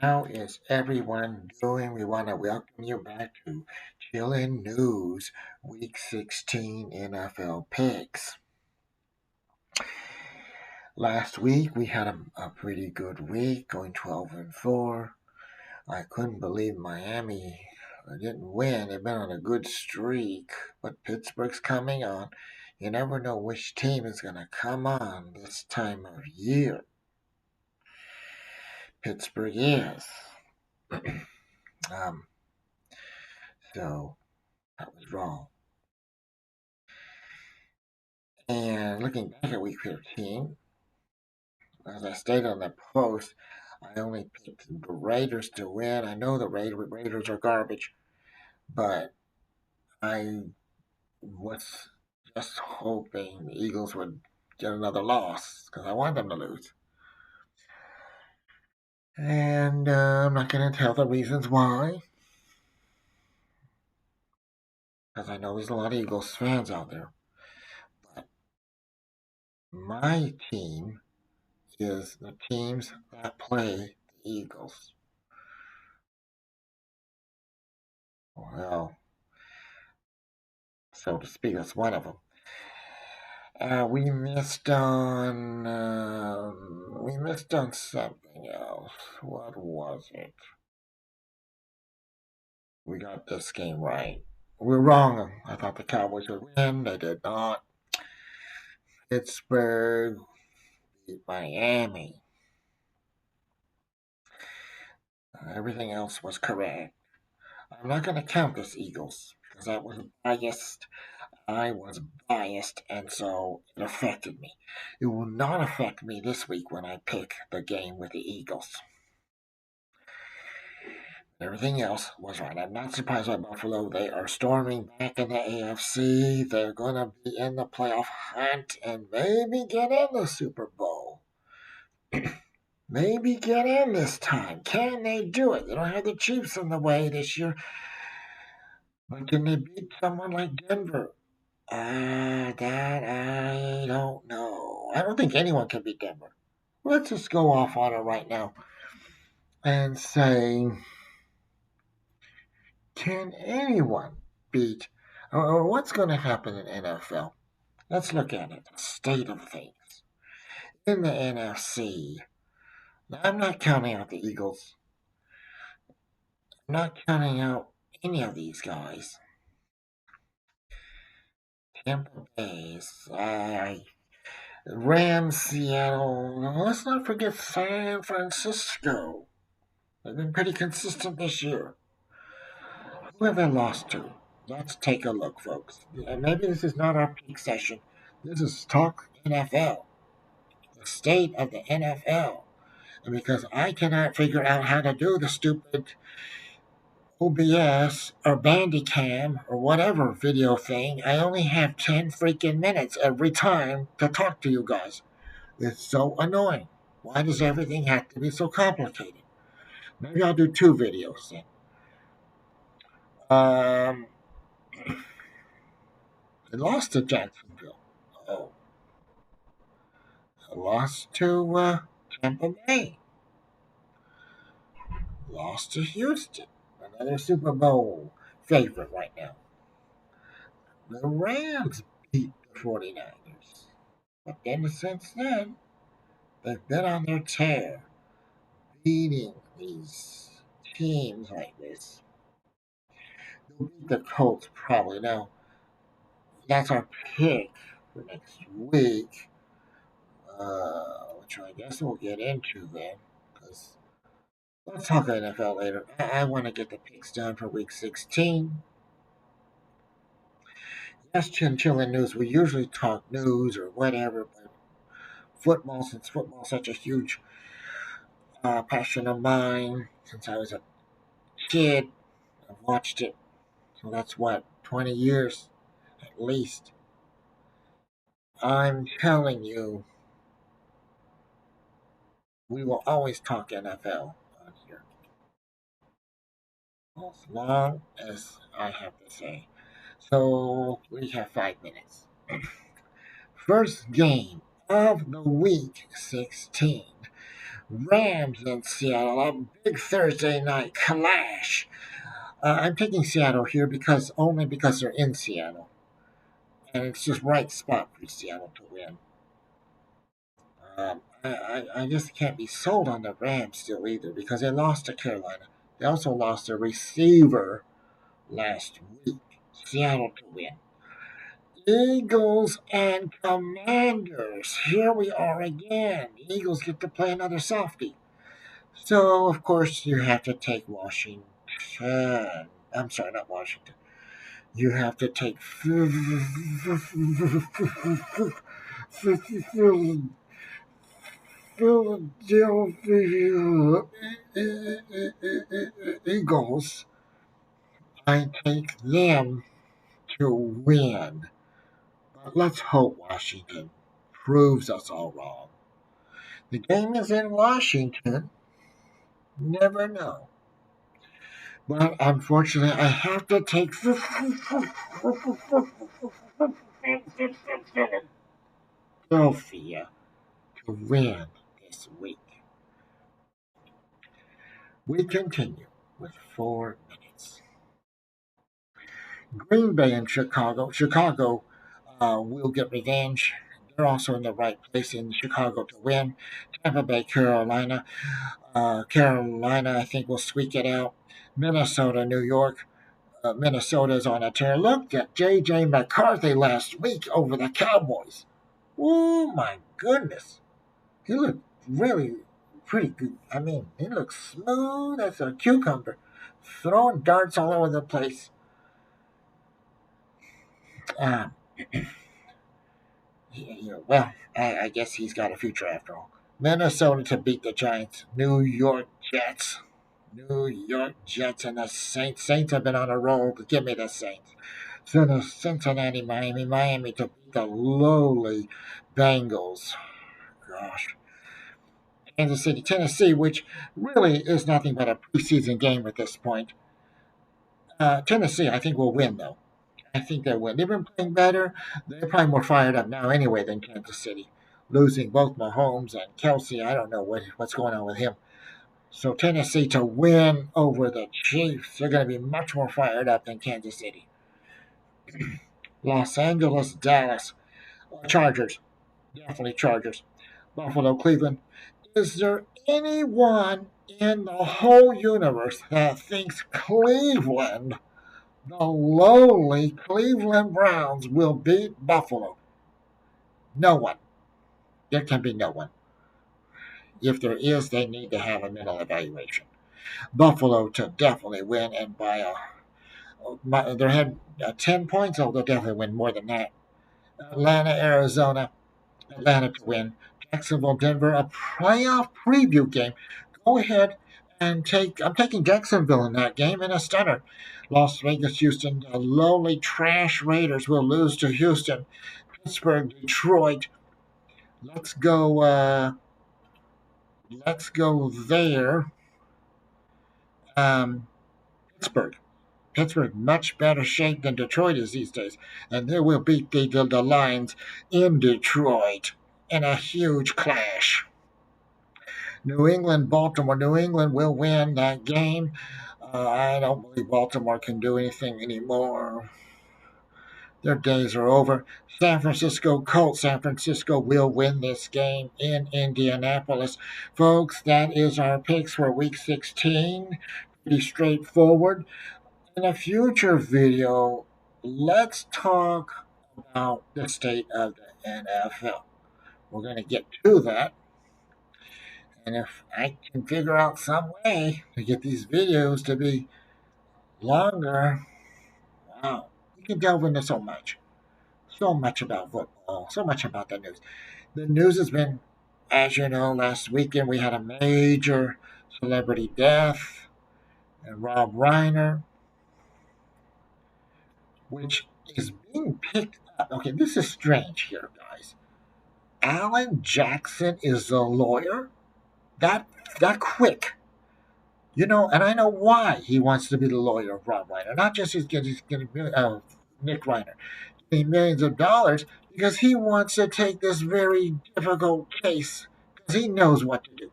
How is everyone doing? We want to welcome you back to Chillin' News Week 16 NFL Picks. Last week we had a pretty good week, going 12-4. I couldn't believe Miami didn't win. They've been on a good streak, but Pittsburgh's coming on. You never know which team is going to come on this time of year. Pittsburgh is. um, so that was wrong. And looking back at week 15, as I stated on that post, I only picked the Raiders to win. I know the Raiders are garbage, but I was just hoping the Eagles would get another loss because I want them to lose. And I'm not going to tell the reasons why, because I know there's a lot of Eagles fans out there. But my team is the teams that play the Eagles. Well, so to speak, that's one of them. We missed on something else. What was it? We got this game right. We're wrong. I thought the Cowboys would win. They did not. Pittsburgh beat Miami. Everything else was correct. I'm not going to count this Eagles because that was biased. I was biased, and so it affected me. It will not affect me this week when I pick the game with the Eagles. Everything else was right. I'm not surprised by Buffalo. They are storming back in the AFC. They're going to be in the playoff hunt and maybe get in the Super Bowl. Maybe get in this time. Can they do it? They don't have the Chiefs in the way this year. But can they beat someone like Denver? That I don't know. I don't think anyone can beat Denver. Let's just go off on it right now and say, can anyone beat, or what's going to happen in NFL? Let's look at it. State of things. In the NFC, I'm not counting out the Eagles. I'm not counting out any of these guys. Tampa Bay's, Rams, Seattle. Let's not forget San Francisco. They've been pretty consistent this year. Who have they lost to? Let's take a look, folks. Maybe this is not our peak session. This is Talk NFL, the state of the NFL. And because I cannot figure out how to do the stupid OBS or Bandicam or whatever video thing, I only have 10 freaking minutes every time to talk to you guys. It's so annoying. Why does everything have to be so complicated? Maybe I'll do two videos then. Um, I lost to Jacksonville. Oh, I lost to Tampa Bay. Lost to Houston. Another Super Bowl favorite right now. The Rams beat the 49ers. But then since then, they've been on their tear, beating these teams like this. They'll beat the Colts probably. Now, that's our pick for next week, which I guess we'll get into then. Because let's talk NFL later. I want to get the picks done for week 16. Yes, Chinchilla News. We usually talk news or whatever, but football, since football is such a huge passion of mine, since I was a kid, I've watched it. So that's what, 20 years at least. I'm telling you, we will always talk NFL on here. As long as I have to say. So we have 5 minutes. First game of the week 16. Rams in Seattle, a big Thursday night clash. I'm taking Seattle here only because they're in Seattle, and it's just right spot for Seattle to win. I just can't be sold on the Rams still either because they lost to Carolina. They also lost their receiver last week. Seattle to win. Eagles and Commanders. Here we are again. The Eagles get to play another softie. So, of course, you have to take Washington. I'm sorry, not Washington. You have to take Philadelphia Eagles. I take them to win. But let's hope Washington proves us all wrong. The game is in Washington. Never know. But unfortunately, I have to take Philadelphia to win this week. We continue with 4 minutes. Green Bay and Chicago. Chicago will get revenge. They're also in the right place in Chicago to win. Tampa Bay, Carolina. Carolina, I think, will squeak it out. Minnesota, New York. Minnesota's on a tear. Look at J.J. McCarthy last week over the Cowboys. Oh, my goodness. He looked really pretty good. I mean, he looked smooth as a cucumber, throwing darts all over the place. Um, well, I guess he's got a future after all. Minnesota to beat the Giants. New York Jets. New York Jets and the Saints. Saints have been on a roll. Give me the Saints. Cincinnati, Miami. Miami to beat the lowly Bengals. Gosh. Kansas City, Tennessee, which really is nothing but a preseason game at this point. Tennessee, I think, will win, though. I think they win. They've been playing better. They're probably more fired up now anyway than Kansas City. Losing both Mahomes and Kelsey, I don't know what's going on with him. So Tennessee to win over the Chiefs, they're going to be much more fired up than Kansas City. Los Angeles, Dallas, Chargers, definitely Chargers. Buffalo, Cleveland. Is there anyone in the whole universe that thinks Cleveland, the lowly Cleveland Browns, will beat Buffalo? No one. There can be no one. If there is, they need to have a mental evaluation. Buffalo to definitely win and by they had 10 points. Oh, they'll definitely win more than that. Atlanta, Arizona. Atlanta to win. Jacksonville, Denver, a playoff preview game. Go ahead and I'm taking Jacksonville in that game in a stunner. Las Vegas, Houston, the lowly trash Raiders will lose to Houston. Pittsburgh, Detroit. Let's go. Let's go there. Um, Pittsburgh. Pittsburgh much better shape than Detroit is these days, and they will beat the Lions in Detroit in a huge clash. New England, Baltimore. New England will win that game. I don't believe Baltimore can do anything anymore. Their days are over. San Francisco Colts. San Francisco will win this game in Indianapolis. Folks, that is our picks for Week 16. Pretty straightforward. In a future video, let's talk about the state of the NFL. We're going to get to that. And if I can figure out some way to get these videos to be longer, wow, you can delve into so much. So much about football, so much about the news. The news has been, as you know, last weekend we had a major celebrity death, and Rob Reiner, which is being picked up. Okay, this is strange here, guys. Alan Jackson is the lawyer? That quick. And I know why he wants to be the lawyer of Rob Reiner. Not just he's getting Nick Reiner, getting millions of dollars because he wants to take this very difficult case because he knows what to do.